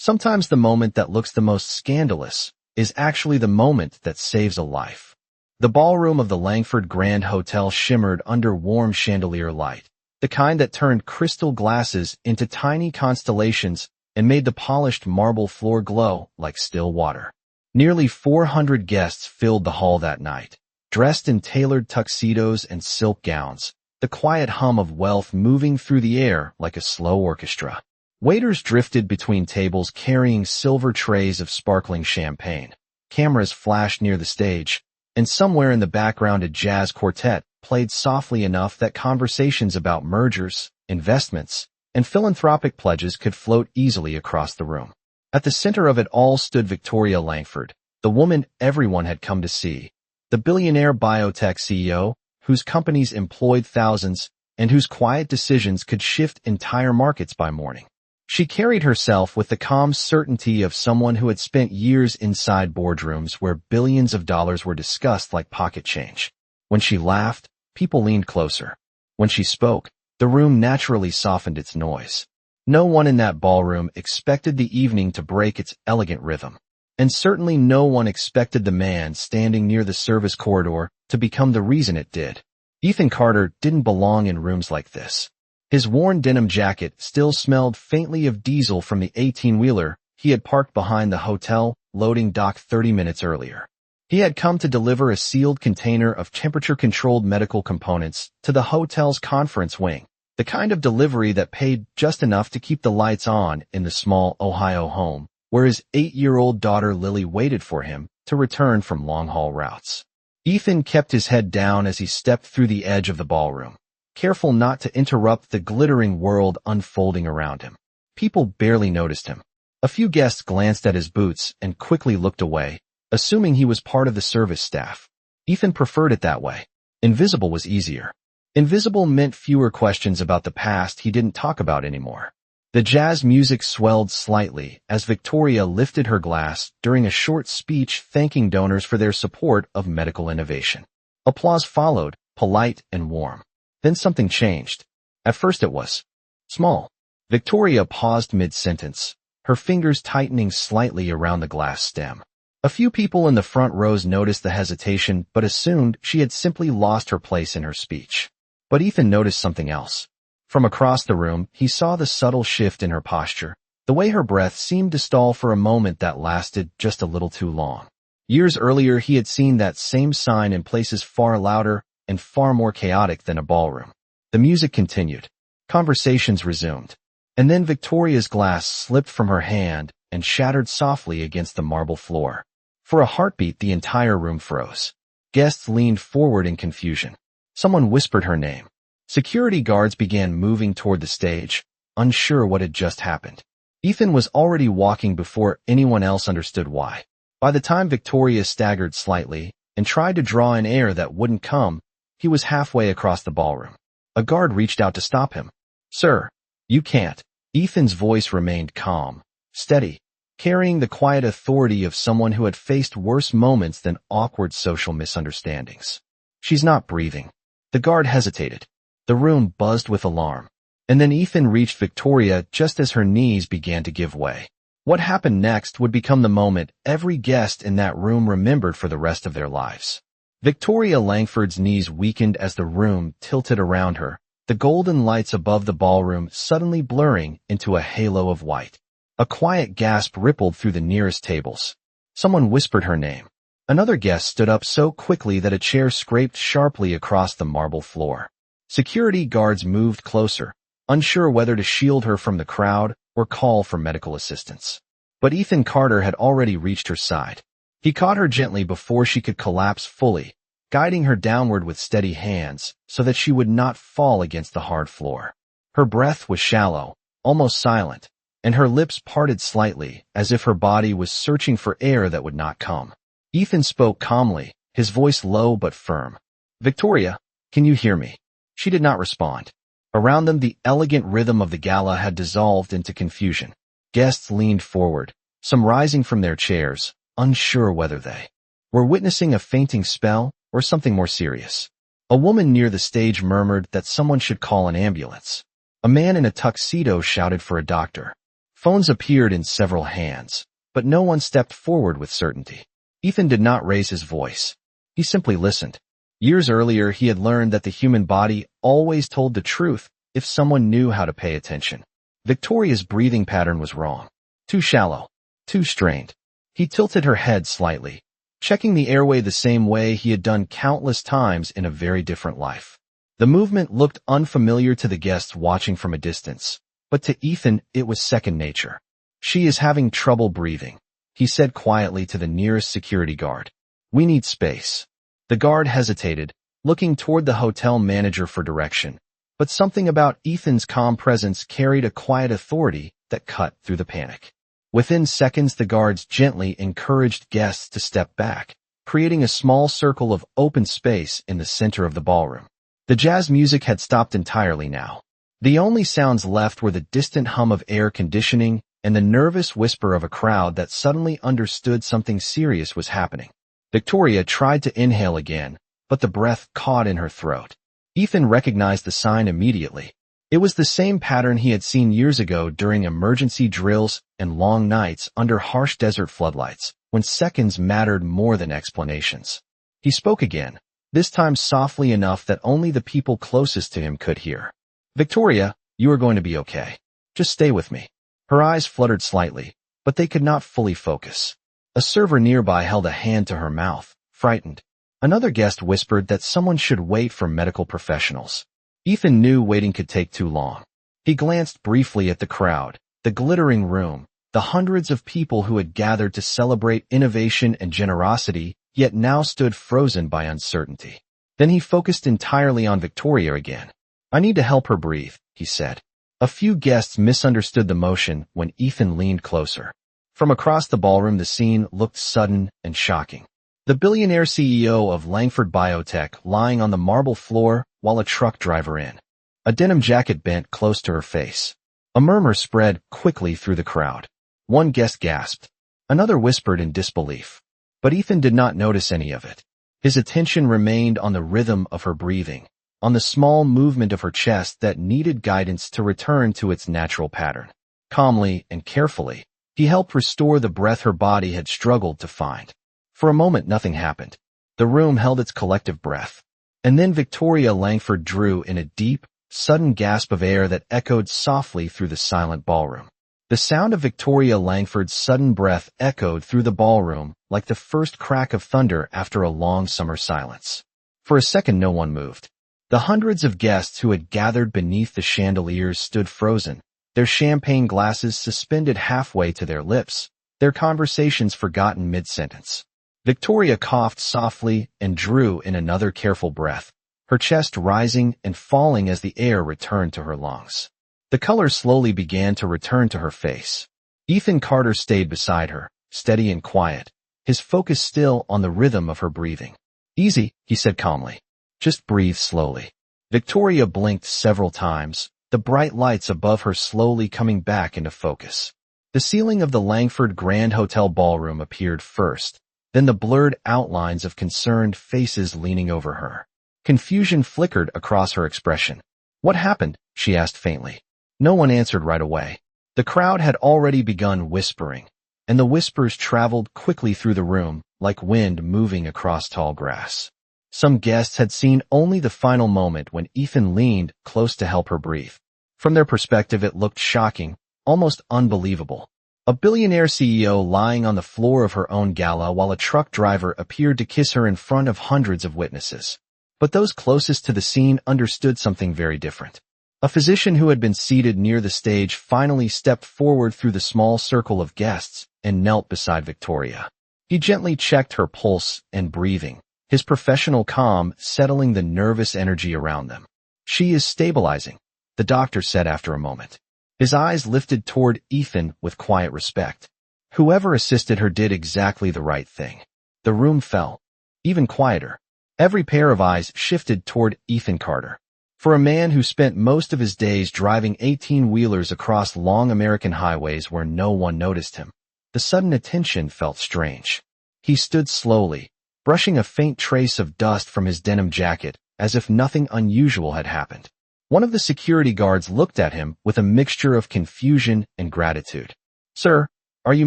Sometimes the moment that looks the most scandalous is actually the moment that saves a life. The ballroom of the Langford Grand Hotel shimmered under warm chandelier light, the kind that turned crystal glasses into tiny constellations and made the polished marble floor glow like still water. Nearly 400 guests filled the hall that night, dressed in tailored tuxedos and silk gowns, the quiet hum of wealth moving through the air like a slow orchestra. Waiters drifted between tables carrying silver trays of sparkling champagne. Cameras flashed near the stage, and somewhere in the background a jazz quartet played softly enough that conversations about mergers, investments, and philanthropic pledges could float easily across the room. At the center of it all stood Victoria Langford, the woman everyone had come to see, the billionaire biotech CEO, whose companies employed thousands and whose quiet decisions could shift entire markets by morning. She carried herself with the calm certainty of someone who had spent years inside boardrooms where billions of dollars were discussed like pocket change. When she laughed, people leaned closer. When she spoke, the room naturally softened its noise. No one in that ballroom expected the evening to break its elegant rhythm. And certainly no one expected the man standing near the service corridor to become the reason it did. Ethan Carter didn't belong in rooms like this. His worn denim jacket still smelled faintly of diesel from the 18-wheeler he had parked behind the hotel loading dock 30 minutes earlier. He had come to deliver a sealed container of temperature-controlled medical components to the hotel's conference wing, the kind of delivery that paid just enough to keep the lights on in the small Ohio home, where his 8-year-old daughter Lily waited for him to return from long-haul routes. Ethan kept his head down as he stepped through the edge of the ballroom, careful not to interrupt the glittering world unfolding around him. People barely noticed him. A few guests glanced at his boots and quickly looked away, assuming he was part of the service staff. Ethan preferred it that way. Invisible was easier. Invisible meant fewer questions about the past he didn't talk about anymore. The jazz music swelled slightly as Victoria lifted her glass during a short speech thanking donors for their support of medical innovation. Applause followed, polite and warm. Then something changed. At first it was small. Victoria paused mid-sentence, her fingers tightening slightly around the glass stem. A few people in the front rows noticed the hesitation but assumed she had simply lost her place in her speech. But Ethan noticed something else. From across the room, he saw the subtle shift in her posture, the way her breath seemed to stall for a moment that lasted just a little too long. Years earlier, he had seen that same sign in places far louder and far more chaotic than a ballroom. The music continued. Conversations resumed. And then Victoria's glass slipped from her hand and shattered softly against the marble floor. For a heartbeat, the entire room froze. Guests leaned forward in confusion. Someone whispered her name. Security guards began moving toward the stage, unsure what had just happened. Ethan was already walking before anyone else understood why. By the time Victoria staggered slightly and tried to draw in air that wouldn't come, he was halfway across the ballroom. A guard reached out to stop him. "Sir, you can't." Ethan's voice remained calm, steady, carrying the quiet authority of someone who had faced worse moments than awkward social misunderstandings. "She's not breathing." The guard hesitated. The room buzzed with alarm. And then Ethan reached Victoria just as her knees began to give way. What happened next would become the moment every guest in that room remembered for the rest of their lives. Victoria Langford's knees weakened as the room tilted around her, the golden lights above the ballroom suddenly blurring into a halo of white. A quiet gasp rippled through the nearest tables. Someone whispered her name. Another guest stood up so quickly that a chair scraped sharply across the marble floor. Security guards moved closer, unsure whether to shield her from the crowd or call for medical assistance. But Ethan Carter had already reached her side. He caught her gently before she could collapse fully, guiding her downward with steady hands so that she would not fall against the hard floor. Her breath was shallow, almost silent, and her lips parted slightly as if her body was searching for air that would not come. Ethan spoke calmly, his voice low but firm. "Victoria, can you hear me?" She did not respond. Around them, the elegant rhythm of the gala had dissolved into confusion. Guests leaned forward, some rising from their chairs, unsure whether they were witnessing a fainting spell or something more serious. A woman near the stage murmured that someone should call an ambulance. A man in a tuxedo shouted for a doctor. Phones appeared in several hands, but no one stepped forward with certainty. Ethan did not raise his voice. He simply listened. Years earlier, he had learned that the human body always told the truth if someone knew how to pay attention. Victoria's breathing pattern was wrong. Too shallow. Too strained. He tilted her head slightly, checking the airway the same way he had done countless times in a very different life. The movement looked unfamiliar to the guests watching from a distance, but to Ethan it was second nature. "She is having trouble breathing," he said quietly to the nearest security guard. "We need space." The guard hesitated, looking toward the hotel manager for direction, but something about Ethan's calm presence carried a quiet authority that cut through the panic. Within seconds, the guards gently encouraged guests to step back, creating a small circle of open space in the center of the ballroom. The jazz music had stopped entirely now. The only sounds left were the distant hum of air conditioning and the nervous whisper of a crowd that suddenly understood something serious was happening. Victoria tried to inhale again, but the breath caught in her throat. Ethan recognized the sign immediately. It was the same pattern he had seen years ago during emergency drills and long nights under harsh desert floodlights, when seconds mattered more than explanations. He spoke again, this time softly enough that only the people closest to him could hear. "Victoria, you are going to be okay. Just stay with me." Her eyes fluttered slightly, but they could not fully focus. A server nearby held a hand to her mouth, frightened. Another guest whispered that someone should wait for medical professionals. Ethan knew waiting could take too long. He glanced briefly at the crowd, the glittering room, the hundreds of people who had gathered to celebrate innovation and generosity, yet now stood frozen by uncertainty. Then he focused entirely on Victoria again. "I need to help her breathe," he said. A few guests misunderstood the motion when Ethan leaned closer. From across the ballroom, the scene looked sudden and shocking. The billionaire CEO of Langford Biotech lying on the marble floor while a truck driver in a denim jacket bent close to her face. A murmur spread quickly through the crowd. One guest gasped. Another whispered in disbelief. But Ethan did not notice any of it. His attention remained on the rhythm of her breathing, on the small movement of her chest that needed guidance to return to its natural pattern. Calmly and carefully, he helped restore the breath her body had struggled to find. For a moment, nothing happened. The room held its collective breath. And then Victoria Langford drew in a deep, sudden gasp of air that echoed softly through the silent ballroom. The sound of Victoria Langford's sudden breath echoed through the ballroom like the first crack of thunder after a long summer silence. For a second, no one moved. The hundreds of guests who had gathered beneath the chandeliers stood frozen, their champagne glasses suspended halfway to their lips, their conversations forgotten mid-sentence. Victoria coughed softly and drew in another careful breath, her chest rising and falling as the air returned to her lungs. The color slowly began to return to her face. Ethan Carter stayed beside her, steady and quiet, his focus still on the rhythm of her breathing. "Easy," he said calmly. "Just breathe slowly." Victoria blinked several times, the bright lights above her slowly coming back into focus. The ceiling of the Langford Grand Hotel ballroom appeared first, then the blurred outlines of concerned faces leaning over her. Confusion flickered across her expression. "What happened?" she asked faintly. No one answered right away. The crowd had already begun whispering, and the whispers traveled quickly through the room like wind moving across tall grass. Some guests had seen only the final moment when Ethan leaned close to help her breathe. From their perspective, it looked shocking, almost unbelievable. A billionaire CEO lying on the floor of her own gala while a truck driver appeared to kiss her in front of hundreds of witnesses. But those closest to the scene understood something very different. A physician who had been seated near the stage finally stepped forward through the small circle of guests and knelt beside Victoria. He gently checked her pulse and breathing, his professional calm settling the nervous energy around them. "She is stabilizing," the doctor said after a moment. His eyes lifted toward Ethan with quiet respect. Whoever assisted her did exactly the right thing. The room fell, even quieter. Every pair of eyes shifted toward Ethan Carter. For a man who spent most of his days driving 18-wheelers across long American highways where no one noticed him, the sudden attention felt strange. He stood slowly, brushing a faint trace of dust from his denim jacket as if nothing unusual had happened. One of the security guards looked at him with a mixture of confusion and gratitude. Sir, are you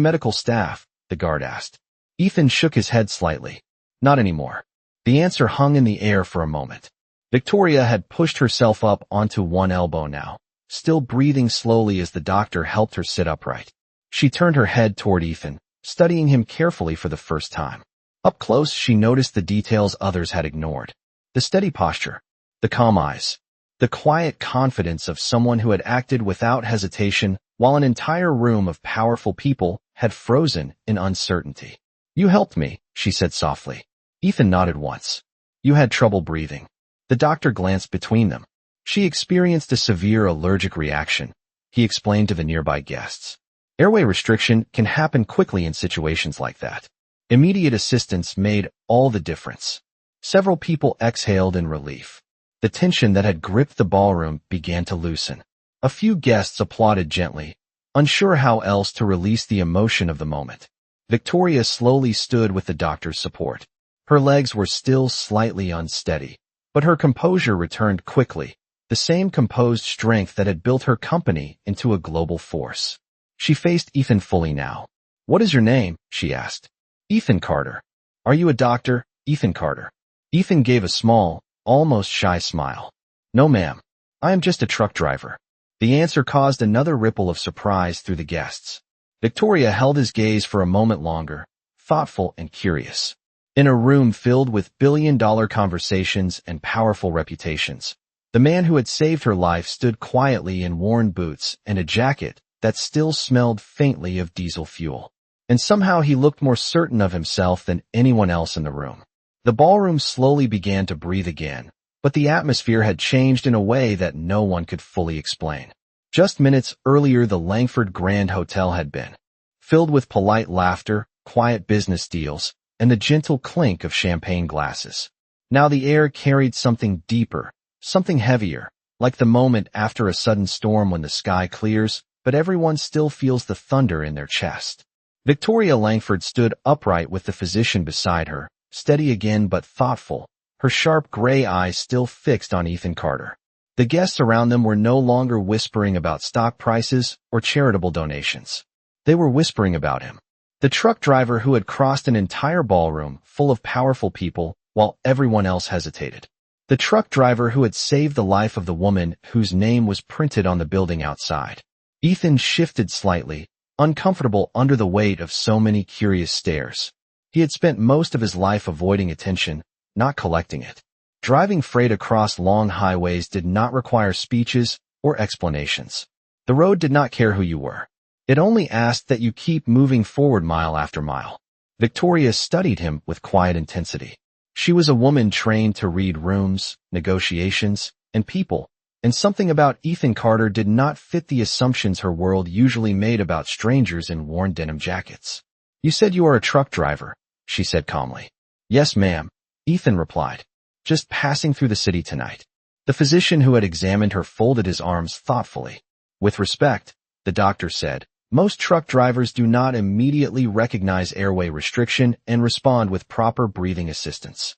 medical staff? The guard asked. Ethan shook his head slightly. Not anymore. The answer hung in the air for a moment. Victoria had pushed herself up onto one elbow now, still breathing slowly as the doctor helped her sit upright. She turned her head toward Ethan, studying him carefully for the first time. Up close, she noticed the details others had ignored. The steady posture, the calm eyes, the quiet confidence of someone who had acted without hesitation while an entire room of powerful people had frozen in uncertainty. You helped me, she said softly. Ethan nodded once. You had trouble breathing. The doctor glanced between them. She experienced a severe allergic reaction, he explained to the nearby guests. Airway restriction can happen quickly in situations like that. Immediate assistance made all the difference. Several people exhaled in relief. The tension that had gripped the ballroom began to loosen. A few guests applauded gently, unsure how else to release the emotion of the moment. Victoria slowly stood with the doctor's support. Her legs were still slightly unsteady, but her composure returned quickly, the same composed strength that had built her company into a global force. She faced Ethan fully now. What is your name? She asked. Ethan Carter. Are you a doctor? Ethan Carter. Ethan gave a small, almost shy smile. No, ma'am. I am just a truck driver. The answer caused another ripple of surprise through the guests. Victoria held his gaze for a moment longer, thoughtful and curious. In a room filled with billion-dollar conversations and powerful reputations, the man who had saved her life stood quietly in worn boots and a jacket that still smelled faintly of diesel fuel. And somehow he looked more certain of himself than anyone else in the room. The ballroom slowly began to breathe again, but the atmosphere had changed in a way that no one could fully explain. Just minutes earlier, the Langford Grand Hotel had been filled with polite laughter, quiet business deals, and the gentle clink of champagne glasses. Now the air carried something deeper, something heavier, like the moment after a sudden storm when the sky clears, but everyone still feels the thunder in their chest. Victoria Langford stood upright with the physician beside her, steady again but thoughtful, her sharp gray eyes still fixed on Ethan Carter. The guests around them were no longer whispering about stock prices or charitable donations. They were whispering about him. The truck driver who had crossed an entire ballroom full of powerful people while everyone else hesitated. The truck driver who had saved the life of the woman whose name was printed on the building outside. Ethan shifted slightly, uncomfortable under the weight of so many curious stares. He had spent most of his life avoiding attention, not collecting it. Driving freight across long highways did not require speeches or explanations. The road did not care who you were. It only asked that you keep moving forward mile after mile. Victoria studied him with quiet intensity. She was a woman trained to read rooms, negotiations, and people, and something about Ethan Carter did not fit the assumptions her world usually made about strangers in worn denim jackets. You said you are a truck driver, she said calmly. Yes, ma'am, Ethan replied. Just passing through the city tonight. The physician who had examined her folded his arms thoughtfully. With respect, the doctor said, most truck drivers do not immediately recognize airway restriction and respond with proper breathing assistance.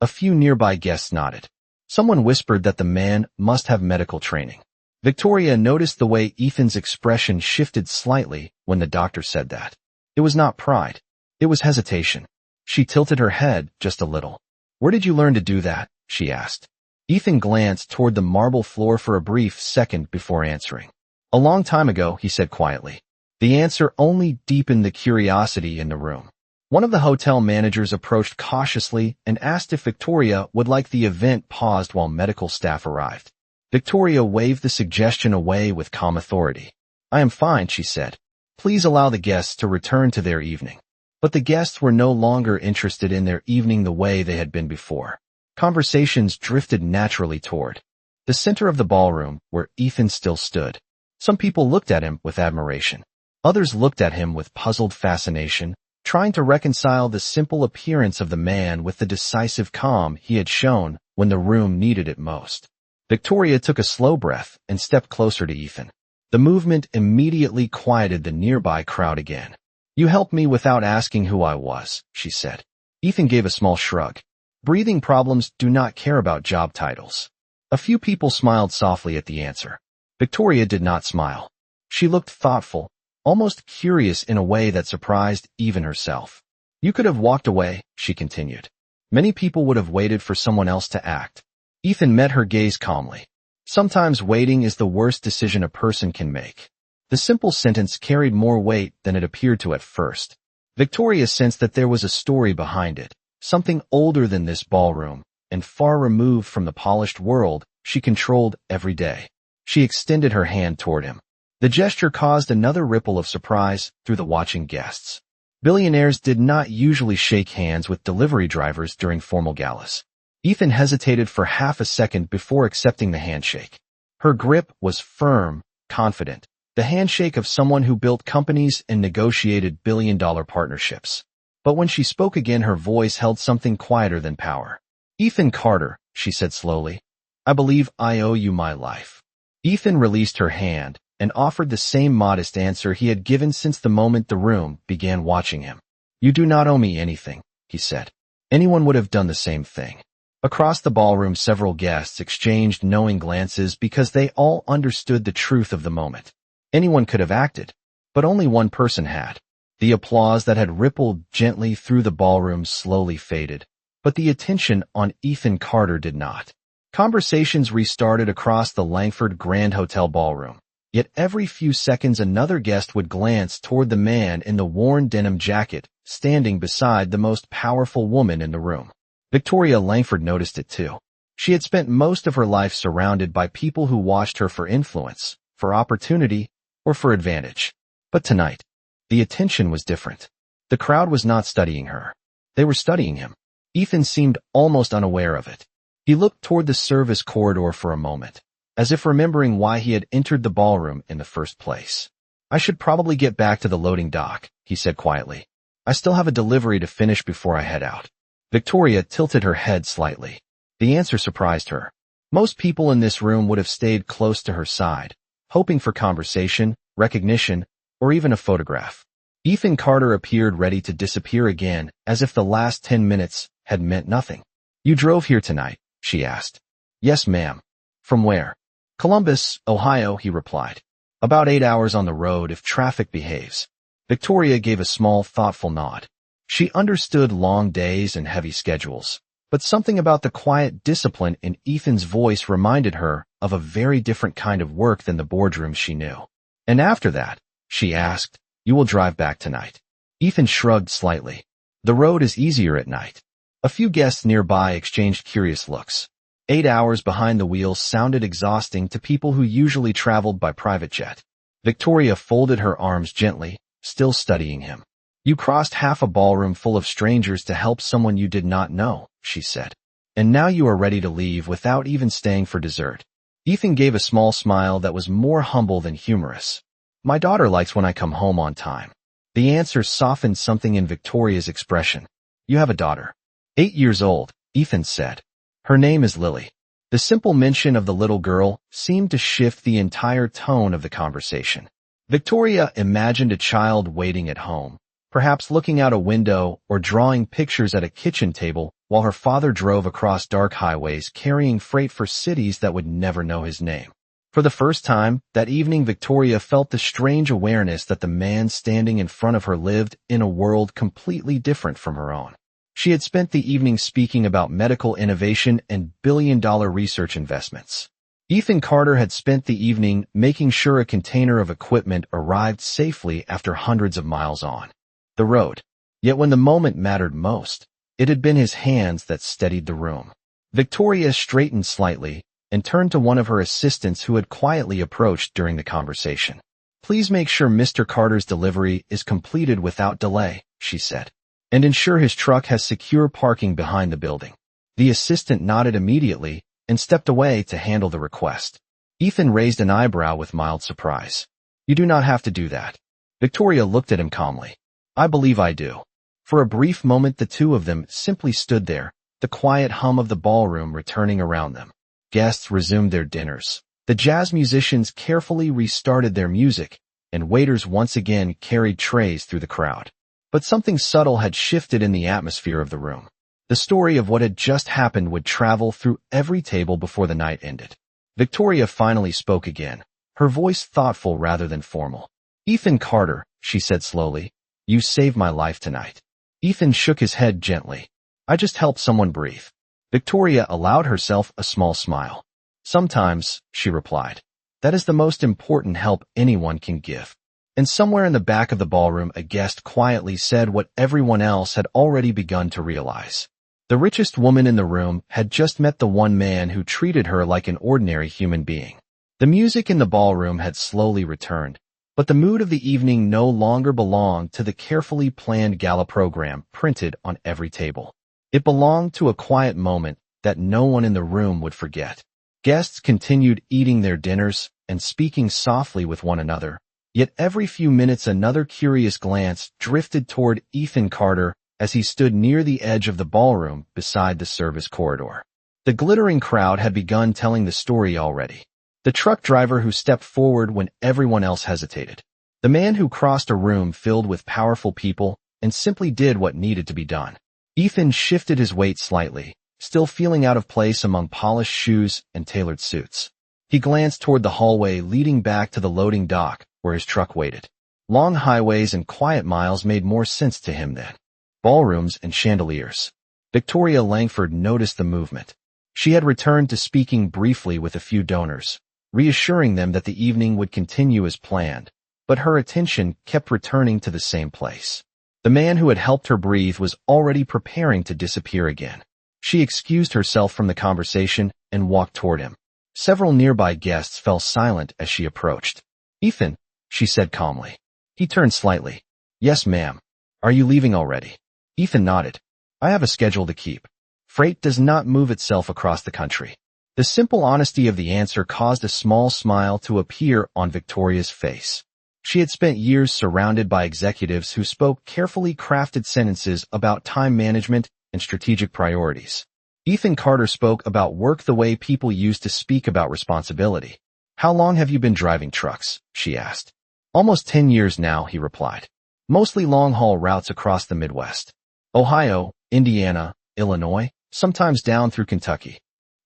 A few nearby guests nodded. Someone whispered that the man must have medical training. Victoria noticed the way Ethan's expression shifted slightly when the doctor said that. It was not pride. It was hesitation. She tilted her head just a little. Where did you learn to do that? She asked. Ethan glanced toward the marble floor for a brief second before answering. A long time ago, he said quietly. The answer only deepened the curiosity in the room. One of the hotel managers approached cautiously and asked if Victoria would like the event paused while medical staff arrived. Victoria waved the suggestion away with calm authority. I am fine, she said. Please allow the guests to return to their evening. But the guests were no longer interested in their evening the way they had been before. Conversations drifted naturally toward the center of the ballroom where Ethan still stood. Some people looked at him with admiration. Others looked at him with puzzled fascination, trying to reconcile the simple appearance of the man with the decisive calm he had shown when the room needed it most. Victoria took a slow breath and stepped closer to Ethan. The movement immediately quieted the nearby crowd again. You helped me without asking who I was, she said. Ethan gave a small shrug. Breathing problems do not care about job titles. A few people smiled softly at the answer. Victoria did not smile. She looked thoughtful, almost curious in a way that surprised even herself. You could have walked away, she continued. Many people would have waited for someone else to act. Ethan met her gaze calmly. Sometimes waiting is the worst decision a person can make. The simple sentence carried more weight than it appeared to at first. Victoria sensed that there was a story behind it, something older than this ballroom, and far removed from the polished world she controlled every day. She extended her hand toward him. The gesture caused another ripple of surprise through the watching guests. Billionaires did not usually shake hands with delivery drivers during formal galas. Ethan hesitated for half a second before accepting the handshake. Her grip was firm, confident, the handshake of someone who built companies and negotiated billion-dollar partnerships. But when she spoke again, her voice held something quieter than power. Ethan Carter, she said slowly, I believe I owe you my life. Ethan released her hand and offered the same modest answer he had given since the moment the room began watching him. You do not owe me anything, he said. Anyone would have done the same thing. Across the ballroom, several guests exchanged knowing glances because they all understood the truth of the moment. Anyone could have acted, but only one person had. The applause that had rippled gently through the ballroom slowly faded, but the attention on Ethan Carter did not. Conversations restarted across the Langford Grand Hotel ballroom. Yet every few seconds another guest would glance toward the man in the worn denim jacket, standing beside the most powerful woman in the room. Victoria Langford noticed it too. She had spent most of her life surrounded by people who watched her for influence, for opportunity, or for advantage. But tonight, the attention was different. The crowd was not studying her. They were studying him. Ethan seemed almost unaware of it. He looked toward the service corridor for a moment, as if remembering why he had entered the ballroom in the first place. I should probably get back to the loading dock, he said quietly. I still have a delivery to finish before I head out. Victoria tilted her head slightly. The answer surprised her. Most people in this room would have stayed close to her side, hoping for conversation, recognition, or even a photograph. Ethan Carter appeared ready to disappear again, as if the last 10 minutes had meant nothing. You drove here tonight, she asked. Yes, ma'am. From where? Columbus, Ohio, he replied. About 8 hours on the road if traffic behaves. Victoria gave a small, thoughtful nod. She understood long days and heavy schedules, but something about the quiet discipline in Ethan's voice reminded her of a very different kind of work than the boardroom she knew. And after that, she asked, you will drive back tonight. Ethan shrugged slightly. The road is easier at night. A few guests nearby exchanged curious looks. 8 hours behind the wheel sounded exhausting to people who usually traveled by private jet. Victoria folded her arms gently, still studying him. You crossed half a ballroom full of strangers to help someone you did not know, she said. And now you are ready to leave without even staying for dessert. Ethan gave a small smile that was more humble than humorous. My daughter likes when I come home on time. The answer softened something in Victoria's expression. You have a daughter. 8 years old, Ethan said. Her name is Lily. The simple mention of the little girl seemed to shift the entire tone of the conversation. Victoria imagined a child waiting at home, perhaps looking out a window or drawing pictures at a kitchen table while her father drove across dark highways carrying freight for cities that would never know his name. For the first time that evening, Victoria felt the strange awareness that the man standing in front of her lived in a world completely different from her own. She had spent the evening speaking about medical innovation and billion-dollar research investments. Ethan Carter had spent the evening making sure a container of equipment arrived safely after hundreds of miles on the road. Yet when the moment mattered most, it had been his hands that steadied the room. Victoria straightened slightly and turned to one of her assistants who had quietly approached during the conversation. Please make sure Mr. Carter's delivery is completed without delay, she said, and ensure his truck has secure parking behind the building. The assistant nodded immediately and stepped away to handle the request. Ethan raised an eyebrow with mild surprise. You do not have to do that. Victoria looked at him calmly. I believe I do. For a brief moment the two of them simply stood there, the quiet hum of the ballroom returning around them. Guests resumed their dinners. The jazz musicians carefully restarted their music, and waiters once again carried trays through the crowd. But something subtle had shifted in the atmosphere of the room. The story of what had just happened would travel through every table before the night ended. Victoria finally spoke again, her voice thoughtful rather than formal. Ethan Carter, she said slowly. You saved my life tonight. Ethan shook his head gently. I just helped someone breathe. Victoria allowed herself a small smile. Sometimes, she replied. That is the most important help anyone can give. And somewhere in the back of the ballroom a guest quietly said what everyone else had already begun to realize. The richest woman in the room had just met the one man who treated her like an ordinary human being. The music in the ballroom had slowly returned, but the mood of the evening no longer belonged to the carefully planned gala program printed on every table. It belonged to a quiet moment that no one in the room would forget. Guests continued eating their dinners and speaking softly with one another, yet every few minutes another curious glance drifted toward Ethan Carter as he stood near the edge of the ballroom beside the service corridor. The glittering crowd had begun telling the story already. The truck driver who stepped forward when everyone else hesitated. The man who crossed a room filled with powerful people and simply did what needed to be done. Ethan shifted his weight slightly, still feeling out of place among polished shoes and tailored suits. He glanced toward the hallway leading back to the loading dock where his truck waited. Long highways and quiet miles made more sense to him then. Ballrooms and chandeliers. Victoria Langford noticed the movement. She had returned to speaking briefly with a few donors, reassuring them that the evening would continue as planned, but her attention kept returning to the same place. The man who had helped her breathe was already preparing to disappear again. She excused herself from the conversation and walked toward him. Several nearby guests fell silent as she approached. Ethan, she said calmly. He turned slightly. Yes, ma'am. Are you leaving already? Ethan nodded. I have a schedule to keep. Freight does not move itself across the country. The simple honesty of the answer caused a small smile to appear on Victoria's face. She had spent years surrounded by executives who spoke carefully crafted sentences about time management and strategic priorities. Ethan Carter spoke about work the way people used to speak about responsibility. How long have you been driving trucks? She asked. Almost 10 years now, he replied. Mostly long-haul routes across the Midwest. Ohio, Indiana, Illinois, sometimes down through Kentucky.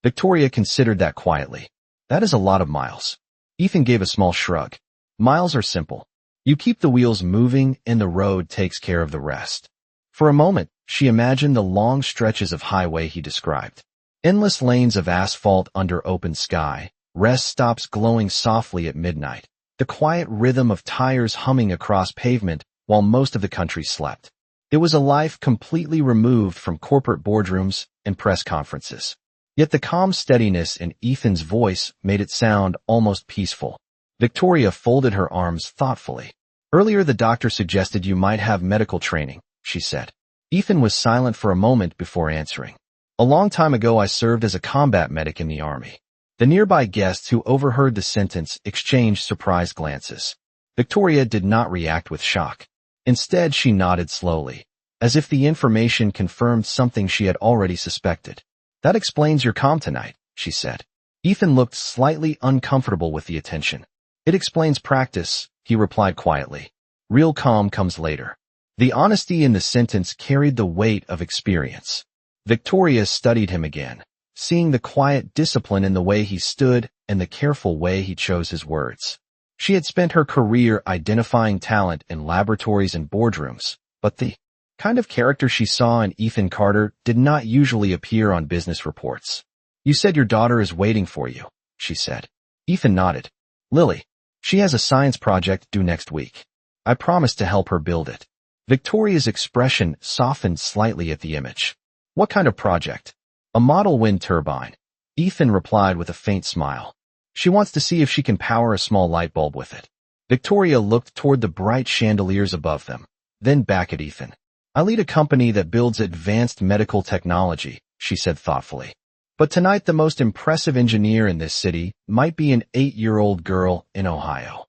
Victoria considered that quietly. That is a lot of miles. Ethan gave a small shrug. Miles are simple. You keep the wheels moving and the road takes care of the rest. For a moment, she imagined the long stretches of highway he described. Endless lanes of asphalt under open sky, rest stops glowing softly at midnight, the quiet rhythm of tires humming across pavement while most of the country slept. It was a life completely removed from corporate boardrooms and press conferences. Yet the calm steadiness in Ethan's voice made it sound almost peaceful. Victoria folded her arms thoughtfully. Earlier the doctor suggested you might have medical training, she said. Ethan was silent for a moment before answering. A long time ago I served as a combat medic in the army. The nearby guests who overheard the sentence exchanged surprised glances. Victoria did not react with shock. Instead, she nodded slowly, as if the information confirmed something she had already suspected. That explains your calm tonight, she said. Ethan looked slightly uncomfortable with the attention. It explains practice, he replied quietly. Real calm comes later. The honesty in the sentence carried the weight of experience. Victoria studied him again, seeing the quiet discipline in the way he stood and the careful way he chose his words. She had spent her career identifying talent in laboratories and boardrooms, but the kind of character she saw in Ethan Carter did not usually appear on business reports. You said your daughter is waiting for you, she said. Ethan nodded. Lily. She has a science project due next week. I promised to help her build it. Victoria's expression softened slightly at the image. What kind of project? A model wind turbine. Ethan replied with a faint smile. She wants to see if she can power a small light bulb with it. Victoria looked toward the bright chandeliers above them, then back at Ethan. I lead a company that builds advanced medical technology, she said thoughtfully. But tonight the most impressive engineer in this city might be an 8-year-old girl in Ohio.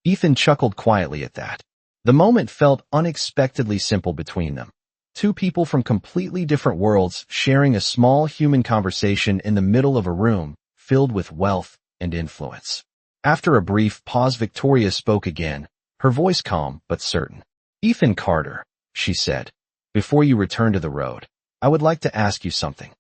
Ethan chuckled quietly at that. The moment felt unexpectedly simple between them. Two people from completely different worlds sharing a small human conversation in the middle of a room filled with wealth and influence. After a brief pause, Victoria spoke again, her voice calm but certain. Ethan Carter, she said, before you return to the road, I would like to ask you something.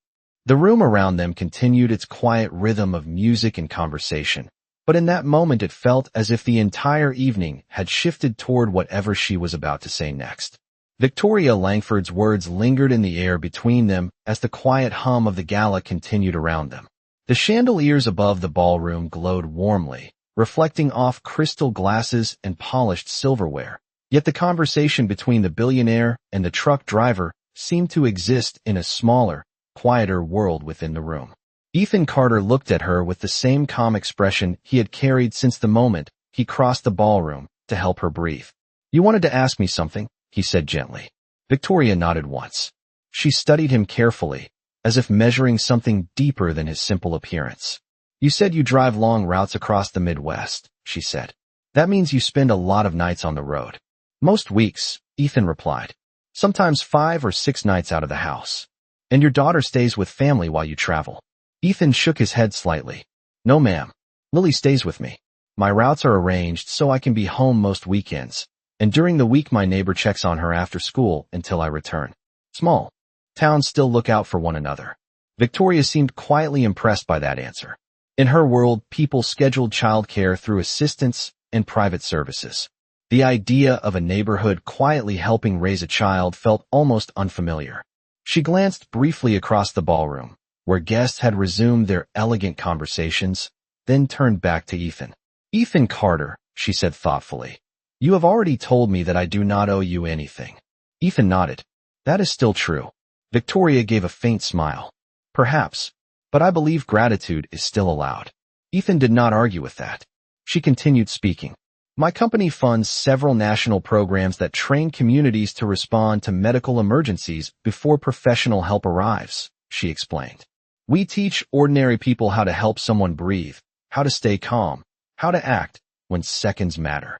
The room around them continued its quiet rhythm of music and conversation, But in that moment it felt as if the entire evening had shifted toward whatever she was about to say next. Victoria Langford's words lingered in the air between them as the quiet hum of the gala continued around them. The chandeliers above the ballroom glowed warmly, reflecting off crystal glasses and polished silverware. Yet the conversation between the billionaire and the truck driver seemed to exist in a smaller, quieter world within the room. Ethan Carter looked at her with the same calm expression he had carried since the moment he crossed the ballroom to help her breathe. "You wanted to ask me something?" he said gently. Victoria nodded once. She studied him carefully, as if measuring something deeper than his simple appearance. "You said you drive long routes across the Midwest," she said. "That means you spend a lot of nights on the road." "Most weeks," Ethan replied. "Sometimes 5 or 6 nights out of the house. And your daughter stays with family while you travel." Ethan shook his head slightly. "No, ma'am. Lily stays with me. My routes are arranged so I can be home most weekends, and during the week my neighbor checks on her after school until I return." Small towns still look out for one another. Victoria seemed quietly impressed by that answer. In her world, people scheduled childcare through assistants and private services. The idea of a neighborhood quietly helping raise a child felt almost unfamiliar. She glanced briefly across the ballroom, where guests had resumed their elegant conversations, then turned back to Ethan. "Ethan Carter," she said thoughtfully, "you have already told me that I do not owe you anything." Ethan nodded. "That is still true." Victoria gave a faint smile. "Perhaps, but I believe gratitude is still allowed." Ethan did not argue with that. She continued speaking. "My company funds several national programs that train communities to respond to medical emergencies before professional help arrives," she explained. "We teach ordinary people how to help someone breathe, how to stay calm, how to act when seconds matter."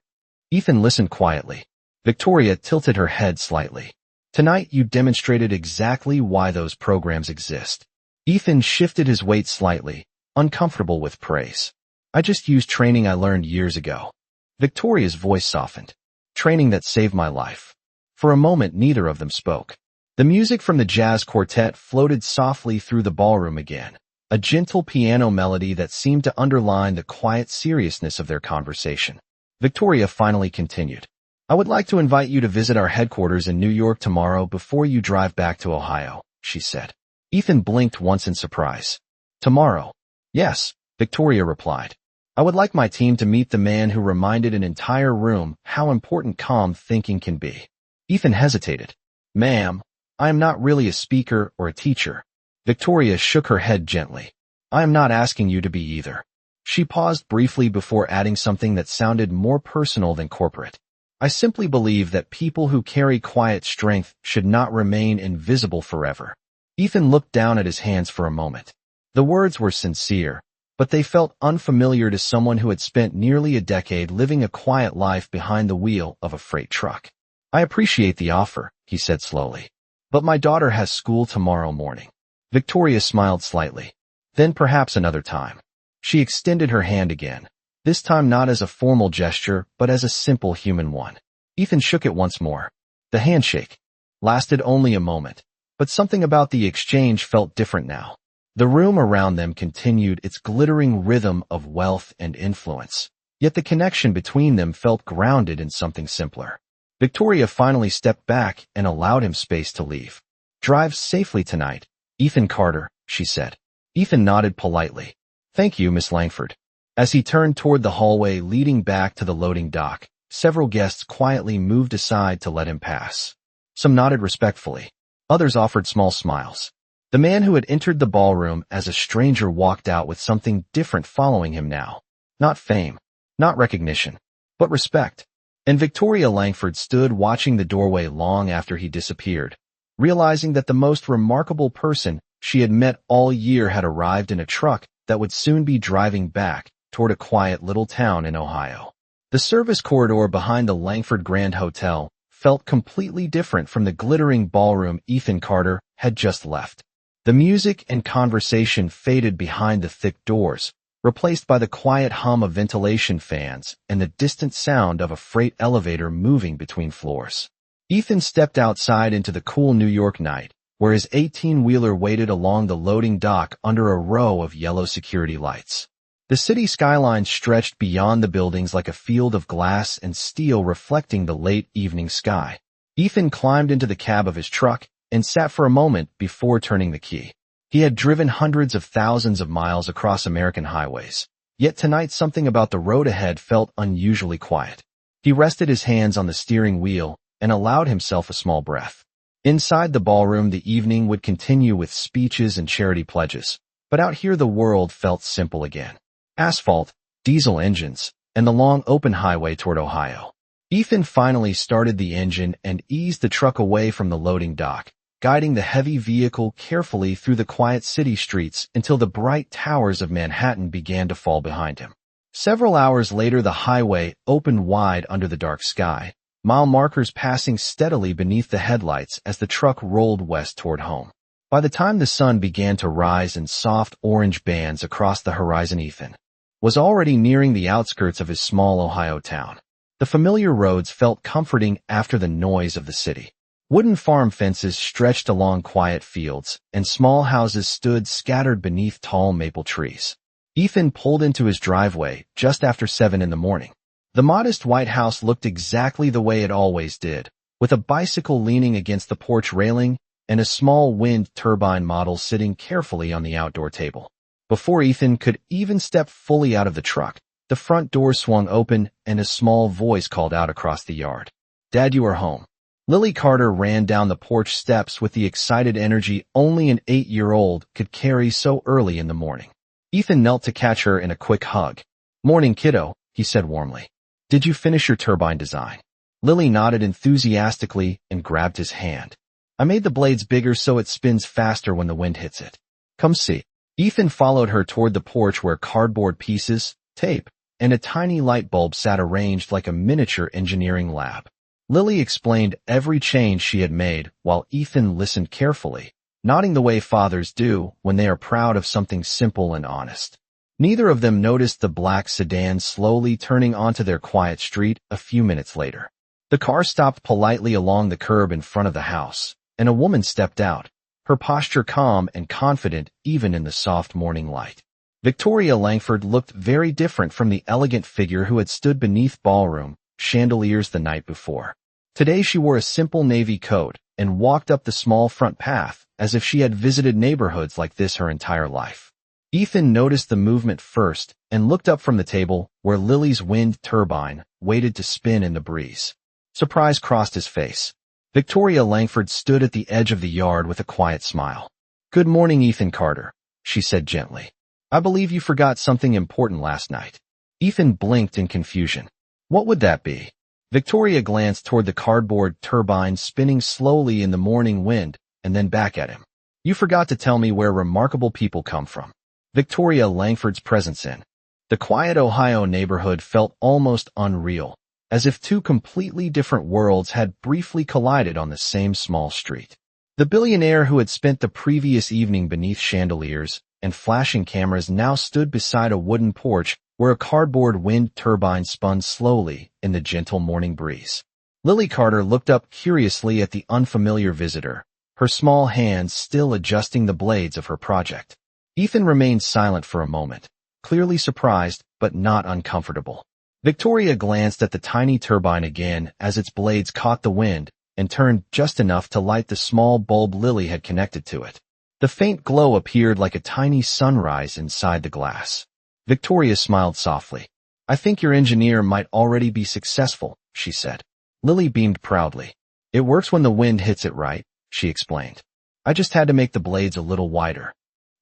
Ethan listened quietly. Victoria tilted her head slightly. "Tonight you demonstrated exactly why those programs exist." Ethan shifted his weight slightly, uncomfortable with praise. "I just used training I learned years ago." Victoria's voice softened. "Training that saved my life." For a moment neither of them spoke. The music from the jazz quartet floated softly through the ballroom again, a gentle piano melody that seemed to underline the quiet seriousness of their conversation. Victoria finally continued. "I would like to invite you to visit our headquarters in New York tomorrow before you drive back to Ohio," she said. Ethan blinked once in surprise. "Tomorrow?" "Yes," Victoria replied. "I would like my team to meet the man who reminded an entire room how important calm thinking can be." Ethan hesitated. "Ma'am, I am not really a speaker or a teacher." Victoria shook her head gently. "I am not asking you to be either." She paused briefly before adding something that sounded more personal than corporate. "I simply believe that people who carry quiet strength should not remain invisible forever." Ethan looked down at his hands for a moment. The words were sincere, but they felt unfamiliar to someone who had spent nearly a decade living a quiet life behind the wheel of a freight truck. "I appreciate the offer," he said slowly. "But my daughter has school tomorrow morning." Victoria smiled slightly. "Then perhaps another time." She extended her hand again, this time not as a formal gesture, but as a simple human one. Ethan shook it once more. The handshake lasted only a moment, but something about the exchange felt different now. The room around them continued its glittering rhythm of wealth and influence, yet the connection between them felt grounded in something simpler. Victoria finally stepped back and allowed him space to leave. "Drive safely tonight, Ethan Carter," she said. Ethan nodded politely. "Thank you, Miss Langford." As he turned toward the hallway leading back to the loading dock, several guests quietly moved aside to let him pass. Some nodded respectfully. Others offered small smiles. The man who had entered the ballroom as a stranger walked out with something different following him now. Not fame, not recognition, but respect. And Victoria Langford stood watching the doorway long after he disappeared, realizing that the most remarkable person she had met all year had arrived in a truck that would soon be driving back toward a quiet little town in Ohio. The service corridor behind the Langford Grand Hotel felt completely different from the glittering ballroom Ethan Carter had just left. The music and conversation faded behind the thick doors, replaced by the quiet hum of ventilation fans and the distant sound of a freight elevator moving between floors. Ethan stepped outside into the cool New York night, where his 18-wheeler waited along the loading dock under a row of yellow security lights. The city skyline stretched beyond the buildings like a field of glass and steel reflecting the late evening sky. Ethan climbed into the cab of his truck and sat for a moment before turning the key. He had driven hundreds of thousands of miles across American highways, yet tonight something about the road ahead felt unusually quiet. He rested his hands on the steering wheel and allowed himself a small breath. Inside the ballroom, the evening would continue with speeches and charity pledges, but out here the world felt simple again. Asphalt, diesel engines, and the long open highway toward Ohio. Ethan finally started the engine and eased the truck away from the loading dock, guiding the heavy vehicle carefully through the quiet city streets until the bright towers of Manhattan began to fall behind him. Several hours later, the highway opened wide under the dark sky, mile markers passing steadily beneath the headlights as the truck rolled west toward home. By the time the sun began to rise in soft orange bands across the horizon, Ethan was already nearing the outskirts of his small Ohio town. The familiar roads felt comforting after the noise of the city. Wooden farm fences stretched along quiet fields, and small houses stood scattered beneath tall maple trees. Ethan pulled into his driveway just after 7 in the morning. The modest white house looked exactly the way it always did, with a bicycle leaning against the porch railing and a small wind turbine model sitting carefully on the outdoor table. Before Ethan could even step fully out of the truck, the front door swung open and a small voice called out across the yard. "Dad, you are home." Lily Carter ran down the porch steps with the excited energy only an 8-year-old could carry so early in the morning. Ethan knelt to catch her in a quick hug. "Morning, kiddo," he said warmly. "Did you finish your turbine design?" Lily nodded enthusiastically and grabbed his hand. "I made the blades bigger so it spins faster when the wind hits it. Come see." Ethan followed her toward the porch where cardboard pieces, tape, and a tiny light bulb sat arranged like a miniature engineering lab. Lily explained every change she had made while Ethan listened carefully, nodding the way fathers do when they are proud of something simple and honest. Neither of them noticed the black sedan slowly turning onto their quiet street a few minutes later. The car stopped politely along the curb in front of the house, and a woman stepped out, her posture calm and confident even in the soft morning light. Victoria Langford looked very different from the elegant figure who had stood beneath ballroom chandeliers the night before. Today she wore a simple navy coat and walked up the small front path as if she had visited neighborhoods like this her entire life. Ethan noticed the movement first and looked up from the table where Lily's wind turbine waited to spin in the breeze. Surprise crossed his face. Victoria Langford stood at the edge of the yard with a quiet smile. "Good morning, Ethan Carter," she said gently. "I believe you forgot something important last night." Ethan blinked in confusion. "What would that be?" Victoria glanced toward the cardboard turbine spinning slowly in the morning wind and then back at him. "You forgot to tell me where remarkable people come from." Victoria Langford's presence in the quiet Ohio neighborhood felt almost unreal, as if two completely different worlds had briefly collided on the same small street. The billionaire who had spent the previous evening beneath chandeliers and flashing cameras now stood beside a wooden porch where a cardboard wind turbine spun slowly in the gentle morning breeze. Lily Carter looked up curiously at the unfamiliar visitor, her small hands still adjusting the blades of her project. Ethan remained silent for a moment, clearly surprised but not uncomfortable. Victoria glanced at the tiny turbine again as its blades caught the wind and turned just enough to light the small bulb Lily had connected to it. The faint glow appeared like a tiny sunrise inside the glass. Victoria smiled softly. "I think your engineer might already be successful," she said. Lily beamed proudly. "It works when the wind hits it right," she explained. "I just had to make the blades a little wider."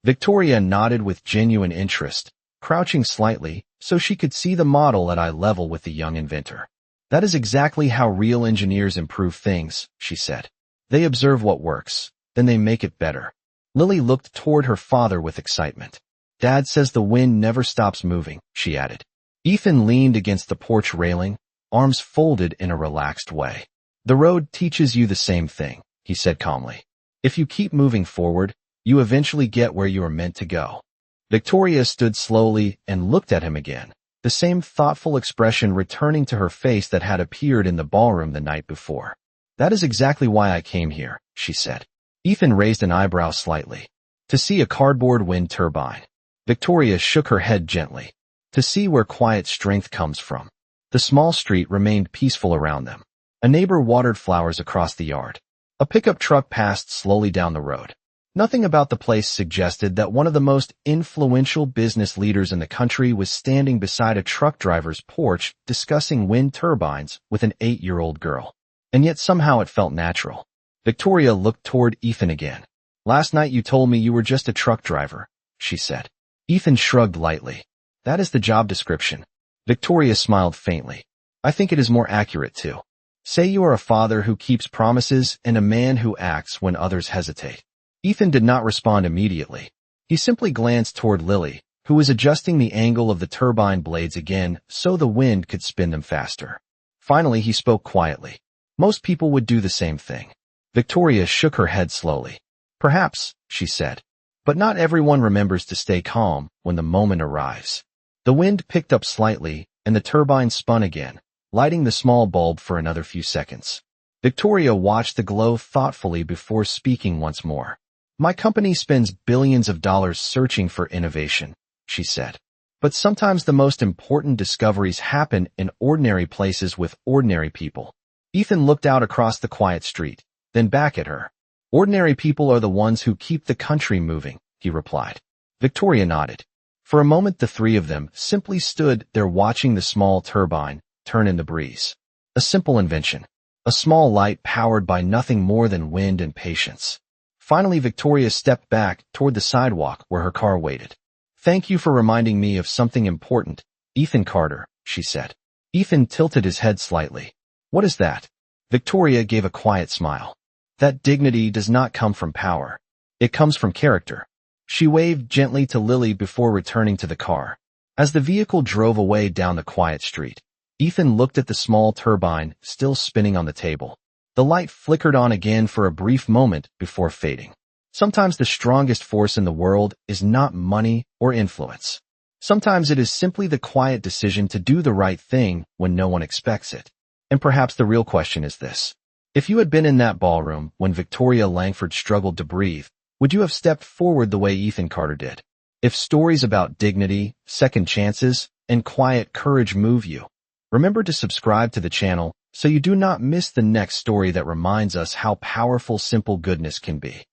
Victoria nodded with genuine interest, crouching slightly so she could see the model at eye level with the young inventor. "That is exactly how real engineers improve things," she said. "They observe what works, then they make it better." Lily looked toward her father with excitement. "Dad says the wind never stops moving," she added. Ethan leaned against the porch railing, arms folded in a relaxed way. "The road teaches you the same thing," he said calmly. "If you keep moving forward, you eventually get where you are meant to go." Victoria stood slowly and looked at him again, the same thoughtful expression returning to her face that had appeared in the ballroom the night before. "That is exactly why I came here," she said. Ethan raised an eyebrow slightly. "To see a cardboard wind turbine." Victoria shook her head gently. to see where quiet strength comes from. The small street remained peaceful around them. A neighbor watered flowers across the yard. A pickup truck passed slowly down the road. Nothing about the place suggested that one of the most influential business leaders in the country was standing beside a truck driver's porch discussing wind turbines with an 8-year-old girl. And yet somehow it felt natural. Victoria looked toward Ethan again. "Last night you told me you were just a truck driver," she said. Ethan shrugged lightly. "That is the job description." Victoria smiled faintly. "I think it is more accurate too. Say you are a father who keeps promises and a man who acts when others hesitate." Ethan did not respond immediately. He simply glanced toward Lily, who was adjusting the angle of the turbine blades again so the wind could spin them faster. Finally, he spoke quietly. "Most people would do the same thing." Victoria shook her head slowly. "Perhaps," she said. "But not everyone remembers to stay calm when the moment arrives." The wind picked up slightly, and the turbine spun again, lighting the small bulb for another few seconds. Victoria watched the glow thoughtfully before speaking once more. "My company spends billions of dollars searching for innovation," she said. "But sometimes the most important discoveries happen in ordinary places with ordinary people." Ethan looked out across the quiet street, then back at her. "Ordinary people are the ones who keep the country moving," he replied. Victoria nodded. For a moment the three of them simply stood there watching the small turbine turn in the breeze. A simple invention. A small light powered by nothing more than wind and patience. Finally, Victoria stepped back toward the sidewalk where her car waited. "Thank you for reminding me of something important, Ethan Carter," she said. Ethan tilted his head slightly. "What is that?" Victoria gave a quiet smile. "That dignity does not come from power. It comes from character." She waved gently to Lily before returning to the car. As the vehicle drove away down the quiet street, Ethan looked at the small turbine still spinning on the table. The light flickered on again for a brief moment before fading. Sometimes the strongest force in the world is not money or influence. Sometimes it is simply the quiet decision to do the right thing when no one expects it. And perhaps the real question is this. If you had been in that ballroom when Victoria Langford struggled to breathe, would you have stepped forward the way Ethan Carter did? If stories about dignity, second chances, and quiet courage move you, remember to subscribe to the channel so you do not miss the next story that reminds us how powerful simple goodness can be.